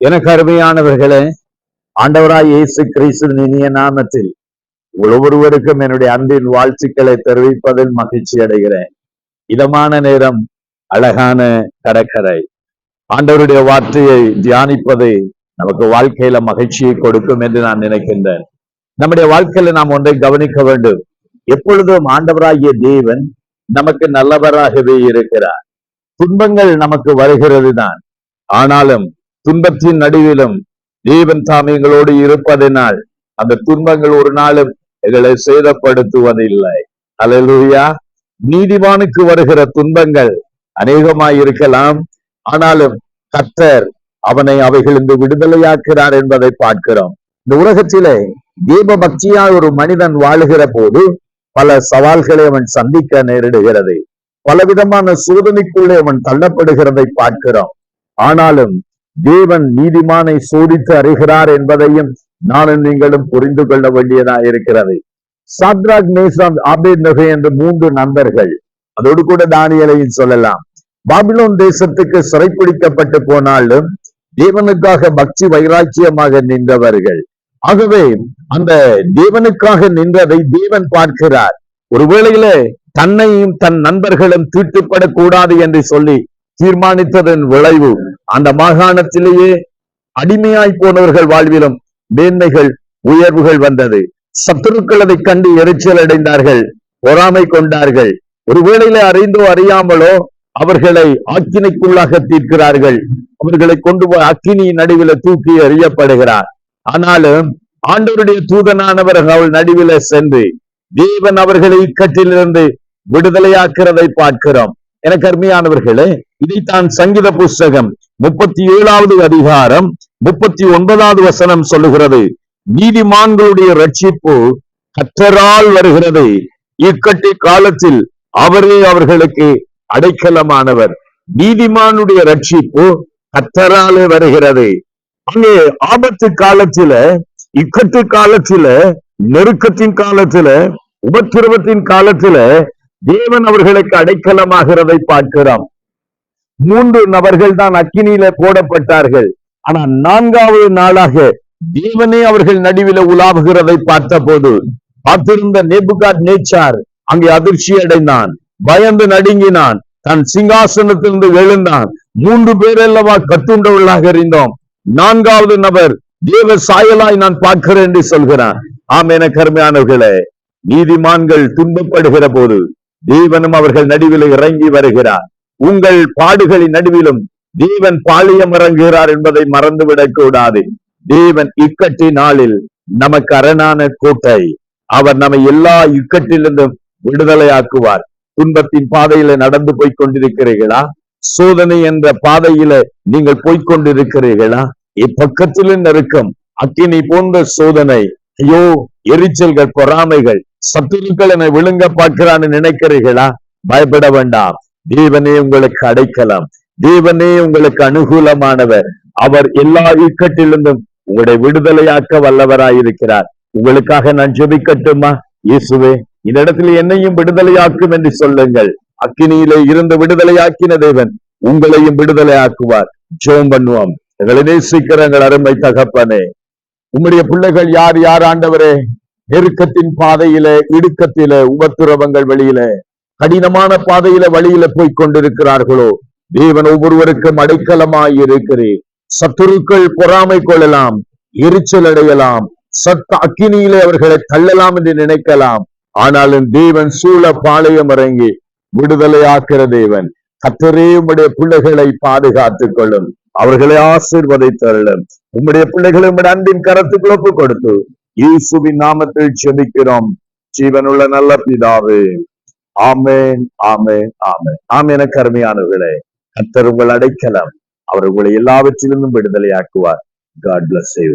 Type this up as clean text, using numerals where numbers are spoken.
எனக்கு அருமையானவர்களே, ஆண்டவராய் இயேசு கிறிஸ்துவின் இனிய நாமத்தில் ஒவ்வொருவருக்கும் என்னுடைய அன்பின் வாழ்த்துக்களை தெரிவிப்பதில் மகிழ்ச்சி அடைகிறேன். இதமான நேரம், அழகான கடற்கரை. ஆண்டவருடைய வார்த்தையை தியானிப்பது நமக்கு வாழ்க்கையில மகிழ்ச்சியை கொடுக்கும் என்று நான் நினைக்கின்றேன். நம்முடைய வாழ்க்கையில நாம் ஒன்றை கவனிக்க வேண்டும். எப்பொழுதும் ஆண்டவராகிய தேவன் நமக்கு நல்லவராகவே இருக்கிறார். துன்பங்கள் நமக்கு வருகிறது தான், ஆனாலும் துன்பத்தின் நடுவிலும் தேவன் தாம் எங்களோடு இருப்பதனால் அந்த துன்பங்கள் ஒரு நாளும் எங்களை சேதப்படுத்துவதில்லை. அல்லேலூயா. நீதிமானுக்கு வருகிற துன்பங்கள் அநேகமாய் இருக்கலாம், ஆனாலும் கர்த்தர் அவனை அவைகளிலிருந்து விடுதலையாக்கிறார் என்பதை பார்க்கிறோம். இந்த உலகத்திலே தேவ பக்தியாய் ஒரு மனிதன் வாழுகிற போது பல சவால்களை அவன் சந்திக்க நேரிடுகிறது. பலவிதமான சோதனைக்குள்ளே அவன் தள்ளப்படுகிறதை பார்க்கிறோம். ஆனாலும் தேவன் நீதிமானை சோதித்து அறிகிறார் என்பதையும் நானும் நீங்களும் புரிந்து கொள்ள வேண்டியதா இருக்கிறது. சாத்ராக், மேஷாக், ஆபேத்நேகோ என்ற 3 நண்பர்கள், அதோடு கூட தானியேலையும் சொல்லலாம், பாபிலோன் தேசத்துக்கு சிறைப்பிடிக்கப்பட்டு போனாலும் தேவனுக்காக பக்தி வைராக்கியமாக நின்றவர்கள். ஆகவே அந்த தேவனுக்காக நின்றதை தேவன் பார்க்கிறார். ஒருவேளையில தன்னையும் தன் நண்பர்களும் தீட்டுப்படக்கூடாது என்று சொல்லி தீர்மானித்ததன் விளைவு அந்த மாகாணத்திலேயே அடிமையாய் போனவர்கள் வாழ்விலும் மேன்மைகள், உயர்வுகள் வந்தது. சத்துருக்கள் அதை கண்டு எரிச்சல் அடைந்தார்கள், பொறாமை கொண்டார்கள். ஒருவேளையில அறிந்தோ அறியாமலோ அவர்களை ஆக்கினைக்குள்ளாக தீர்க்கிறார்கள். அவர்களை கொண்டு போய் அக்கினி நடுவில தூக்கி எறியப்படுகிறார். ஆனாலும் ஆண்டவருடைய தூதனானவர் அவள் நடுவில சென்று தேவன் அவர்களை இக்கட்டிலிருந்து விடுதலையாக்குறதை பார்க்கிறோம். எனக்கு அருமையானவர்களே, இதைத்தான் சங்கீத புஸ்தகம் 37வது அதிகாரம் 39வது வசனம் சொல்லுகிறது. நீதிமான்களுடைய ரட்சிப்பு கர்த்தரால் வருகிறது, இக்கட்டி காலத்தில் அவரே அவர்களுக்கு அடைக்கலமானவர். நீதிமானுடைய ரட்சிப்பு கர்த்தராலே வருகிறது. அங்கே ஆபத்து காலத்தில, இக்கட்டு காலத்தில, நெருக்கத்தின் காலத்தில, உபத்திரவத்தின் காலத்தில தேவன் அவர்களுக்கு அடைக்கலமாகிறதை பார்க்கிறோம். 3 நபர்கள் தான் அக்கினியில போடப்பட்டார்கள். ஆனா 4வது நாளாக தேவனே அவர்கள் நடுவில உலாவுகிறதை பார்த்த போது பார்த்திருந்த நேபுகாத்நேச்சார் அங்கே அதிர்ச்சி அடைந்தான், பயந்து நடுங்கினான், தன் சிங்காசனத்திலிருந்து எழுந்தான். 3 பேர் அல்லவா கத்துண்டவர்களாக இருந்தோம், 4வது நபர் தேவ சாயலாய் நான் பார்க்கிறேன் என்று சொல்கிறான். ஆம், என கருமையானவர்களே, நீதிமான்கள் துன்பப்படுகிற போது தேவனும் அவர்கள் நடுவில் இறங்கி வருகிறார். உங்கள் பாடுகளின் நடுவிலும் தேவன் பாளையம் இறங்குகிறார் என்பதை மறந்துவிடக் கூடாது. தேவன் இக்கட்டி நாளில் நமக்கு அரணான கோட்டை. அவர் நம்மை எல்லா இக்கட்டிலிருந்தும் விடுதலையாக்குவார். துன்பத்தின் பாதையில நடந்து போய்கொண்டிருக்கிறீர்களா? சோதனை என்ற பாதையில நீங்கள் போய்கொண்டிருக்கிறீர்களா? இப்பக்கத்திலும் நெருக்கம், அக்கினி போன்ற சோதனை, ஐயோ, எரிச்சல்கள், பொறாமைகள், சத்துருக்கள் என்னை விழுங்க பார்க்கிறான்னு நினைக்கிறீர்களா? பயப்பட வேண்டாம். தேவனே உங்களுக்கு அடைக்கலம், தேவனே உங்களுக்கு அனுகூலமானவர். அவர் எல்லா இக்கட்டிலிருந்தும் உங்களை விடுதலையாக்க வல்லவராயிருக்கிறார். உங்களுக்காக நான் ஜெபிக்கட்டுமா? இயேசுவே, இந்த இடத்துல என்னையும் விடுதலையாக்கும் என்று சொல்லுங்கள். அக்கினியிலே இருந்து விடுதலையாக்கின தேவன் உங்களையும் விடுதலையாக்குவார். ஜெபம் பண்ணுவோம். எங்களை நேசிக்கிற எங்கள் அருமை தகப்பனே, உம்முடைய பிள்ளைகள் யார் யார் ஆண்டவரே நெருக்கத்தின் பாதையில, இடுக்கத்தில, உபத்திரவங்கள் வழியில, கடினமான பாதையில வழியில போய் கொண்டிருக்கிறார்களோ, தேவன் ஒவ்வொருவருக்கும் அடைக்கலமாய் இருக்கிறேன். சத்துருக்கள் பொறாமை கொள்ளலாம், எரிச்சல் அடையலாம், அக்கினியிலே அவர்களை தள்ளலாம் என்று நினைக்கலாம். ஆனாலும் தேவன் சூழ பாளையம் இறங்கி விடுதலையாக்கிற தேவன். கர்த்தரே உம்முடைய பிள்ளைகளை பாதுகாத்துக் கொள்ளும், அவர்களை ஆசீர்வதித்தருளும். உம்முடைய பிள்ளைகளை உம்முடைய அன்பின் கரத்துக்கு ஒப்பு கொடுத்து இயேசுவின் நாமத்தில் ஜெபிக்கிறோம் ஜீவனுள்ள நல்ல பிதாவே. ஆமென், ஆமென், ஆமென். ஆமென். என கருமையானவர்களே, கர்த்தர் உங்கள் அடைக்கலம், அவர் உங்களை எல்லாவற்றிலிருந்தும் விடுதலையாக்குவார். God bless you.